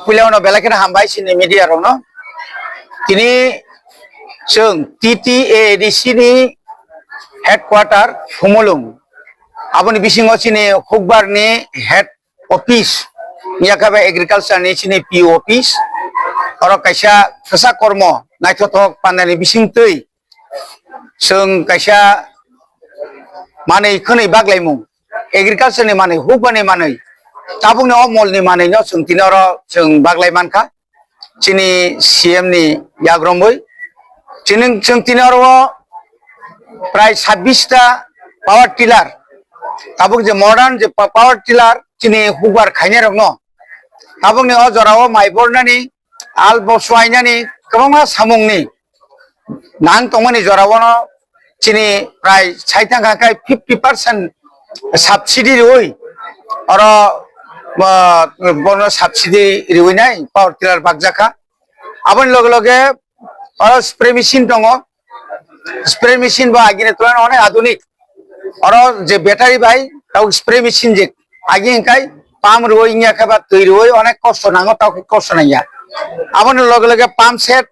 Pulau belakin hambai sini media rono. Kini seng TTA di sini headquarter Humulung. Abon bisingo sini Hukbar ni head office. Nia kabe agriculture ni sini PO office. Orang kaisa kesa kormo naitotok pandani bising tui. Seng kaisa mana ikhoni baglaimu. Agriculture ni mana Hukbar ni mana. Tabung ni omol ni mana nyo seng tinoro seng baglai manka. Sini CM ni Yagromboy. Seng tinoro প্রায় 26টা power tiller তাবুক যে modern যে power tiller চিনি Huber খাইনে রং তাবুক নি অজরাও মাইবরনানি আল বসওয়াইনানি গোबां সামুংনি নাং তংমানি জরাওনো চিনি প্রায় 60 টাকায় 50% সাবসিডি রই আর বন সাবসিডি রই নাই পাওয়ার টিলার বাগজাকা আবন লগে লগে আর স্প্রে মেশিন দङ स्प्रे मेशिन बा आगे तुलन अनेक आधुनिक और जे बैटारी बाई ताऊ स्प्रे मेशिन जे आगे इनकाई पाम रोई इंया के बाद तुई रोई अनेक कष्ट नांगो ताऊ कष्ट नहीं है अब न लगे लगे पाम सेट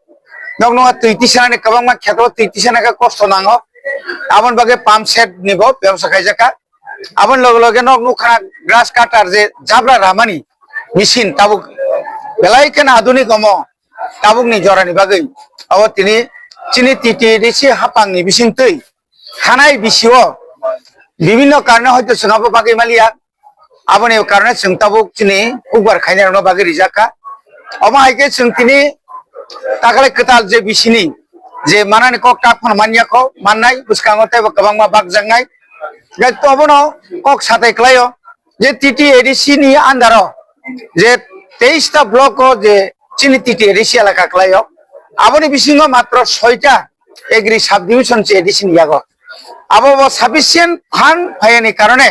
नगनो तुई तीसरा ने कबांग में खेतो तुई तीसरा का कष्ट नांगो अब न बगे पाम सेट निबो व्यवसाय खाई जका अब न लगे नगनो खाना ग्रास काटर जे जाबला रामानी मेशिन ताऊ बेलाई के ना आधुनिक अमो ताऊ नहीं जोरा नहीं बगे अब तिनी চিনি টিটি দিছি হাপাংনি বিসিং তৈ খানাই বিসিও বিভিন্ন কারণে হয়তো সোনাবো বাগै মালিয়া আবনে কারণে সোংতাবুক চিনি হুবার খাইনারনো বাগै রিজাকা অমা হাইকে सों तिनी ताकाले कताल जे बिसिनि जे मानानि कक टाकफोन मानियाखौ माननाय बुसखांगते गोबांमा बागजांनाय गायतो अबनो कक साथै क्लायो जे टिटी एडिसि नि आन्दारो जे 23 टा ब्लक जे चिनि टिटी एडिसि एलाका क्लायो Aboni bisingo matro 6টা এগ্রি সাব ডিভিশন চে এডিশন ইয়াগো আবো সাফিসিয়েন্ট ফান্ড ফায়ানি কারণে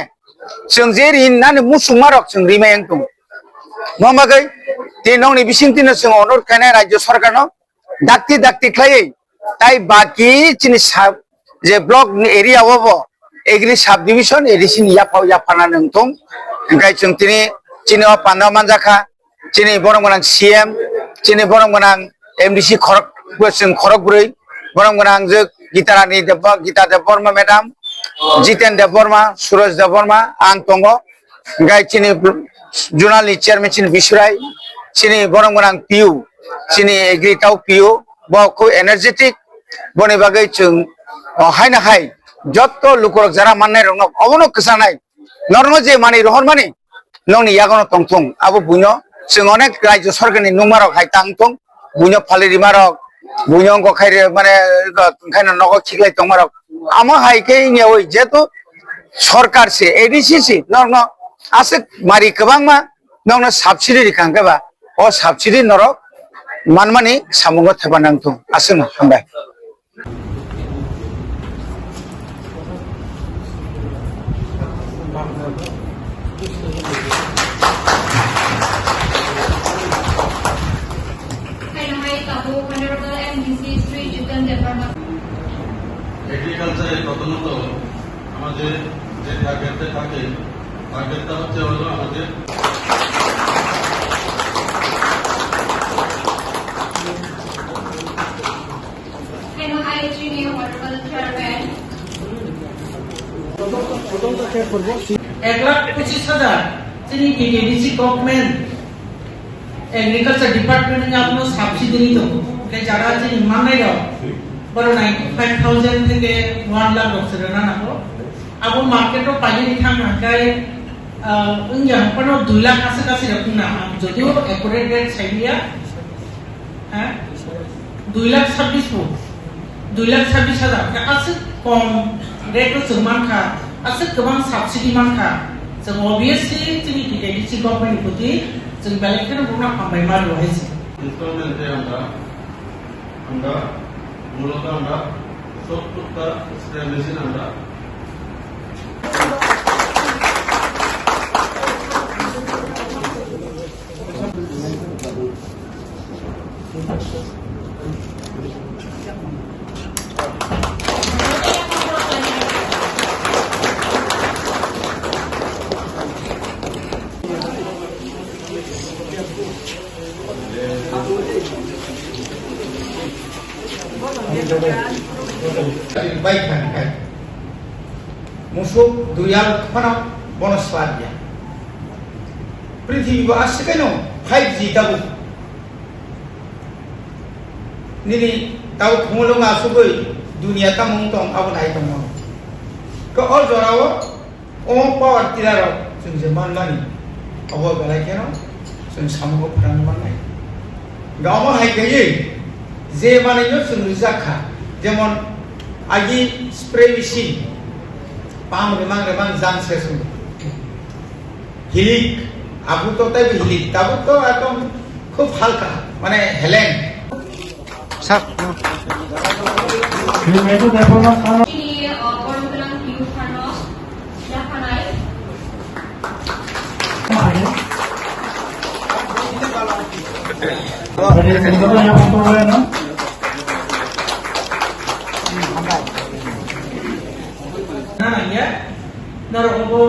जों जे रिनानि मुसुमारक जों रिमायं दं नमागै तेनंनि बिसिंतिनो जों अनुरोध खानाय राज्य सरकारनो दाक्ति खायै ताई बाकी चिनि साब जे ब्लक एरिया आवबो एग्रि साब डिभिशन एडिशन याफाना नों दं ओंखाय जों तिनि चिनि पान्दाव मानजाखा चिनि बरंगनां सीएम चिनि बरंगनां MDC खरगब्रै बरंगनां जो गीता देबबर्मा मैडम जितेन देबबर्मा सुरज देबबर्मा आं दङ गाय चिनि जुनालनि चेयारमेन चिनि बिसुराय चिनि बरंगनां पिउ चिनि एग्रिटाव पिउ बखौ एनार्जेटिक बनि बागै जों हायना हाय जत्त लुकरक जारा माननाय रंग अबनो कसानाय नरनो जे मानि रहर मानि नंनि यागनो तंथं आबो बुनो जों अनेक राज्य सरकारनि नुमारक हाय तांथं बुनो फालिरि मारक बुनो गखायरे माने खायना नगो खिगलाय दं मारक आमा हायके इनिया ओइ जेतु सरकार से एडिसि से नरनो आसे मारि गोबांमा नंनो साबसिडि रिखांगेबा अ साबसिडि नरक मानमानि सामुंगो थेबानांथं आसोन हामबाय এগ্রিকালচারে প্রথমত আমাদের যে টার্গেটটা থাকে টার্গেটটা হচ্ছে হলো আমাদের $1,25,000 যিনি এডিসি গভর্নমেন্ট এগ্রিকালচার ডিপার্টমেন্ট আপনি সাবসিডি নিত যারা যিনি মানাই बरो 95,000 থেকে 1 लाख बक्सर ना नाको अब मार्केट में पानी थांगा काय उनजा पनो 2 लाख आसे कासे रखना जदियो एक्यूरेट रेट साइडिया हैं 2,26,000 का आसे कम रेट जों मानखा आसे गोबां साबसिडि मानखा जों ऑब्वियसली जोंनि डिटेलिसि गभर्नमेन्ट प्रति जों बेलेगखौनो बुंना फांबाय मारो हायसे इनस्टलमेन्टे আমরা মূলত আমরা 70টা স্প্রে মেশিন আমরা baik kan kan musuh duyal mana bonus dia পৃথিবী আসছে কেন 5G তাবু নিনি তাও থমলং আসুবই দুনিয়া তামং তং আবো নাই তং ko all jorawo on power tiraro जों जे मानमानि अबो गलाय केन जों सामगो फरान माननाय गावमा हाय गयै जे मानेनो जों जाखा जेमन आगि स्प्रे मेशिन पाम रेमां जानसे जों हिलिक आबु तो ताई हिलिक ताबु तो एकदम खूब हल्का माने Helen sir ini orang-orang hidup karena siapa naik? Nah ya, norobo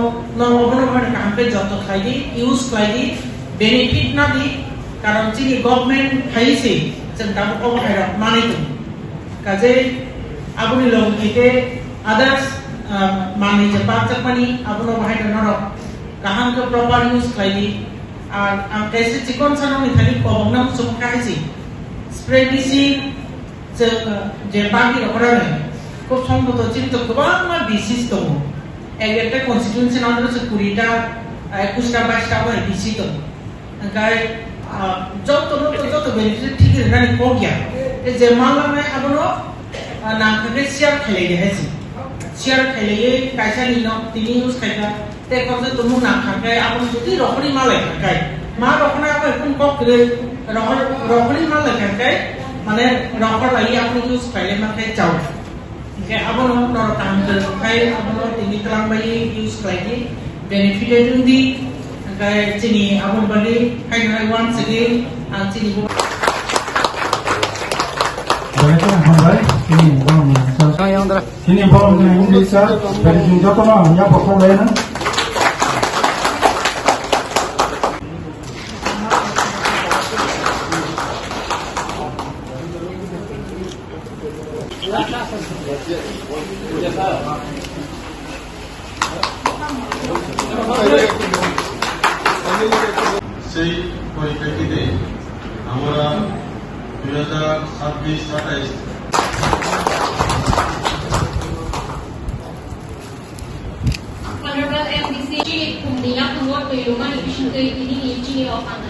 mana kampe joto kali use kali benefit nanti karena sini government kali sih tentang apa kaya mana itu, kaje aku ni loh kita others mana cepat cepani aku loh bahaya norok, kahang ke proper use kali, kaise cikon sana ni tadi kau nam semua kaya sih, spray machine je bagi orang ni. খুব সম্ভবত চিন্তিত গোবাং মা BCS তো একটা constituency নাম হচ্ছে 20টা 21টা 22টা হয় বিসিত গায় যত বেনিফিট ঠিক রানি কো গিয়া এ যে মানলা মে আপনো না থাকে শেয়ার খেলে গেছে শেয়ার খেলে কাইসা নি ন তিনি ইউজ খাইতা তে কত তুমি না থাকে আপন যদি রহরি মালে থাকে মা রহনা আপন কোন কক করে রহরি মালে থাকে মানে রহর লাগি আপনি ইউজ খাইলে মাকে চাও Kaya ako nung tanggal kaya ako nung tinitlang bayi use lagi benefit itu di kaya sini ako balik kaya na once again ang sini po. Sini bawa dengan Indonesia dari Indonesia tu lah yang pokok lain. সেই পরিপ্রেক্ষিতে আমরা 2026-27 Honorable MDC kung nila kumot tulungan ibising kayo ini of ang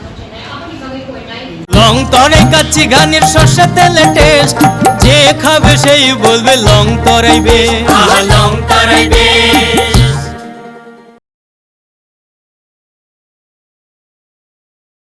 apa ni bagay ko ay long তরে কাচ্ছি গানের সর্ষে তেলে test যে খাবে সেই বলবে লং তরাইবে লং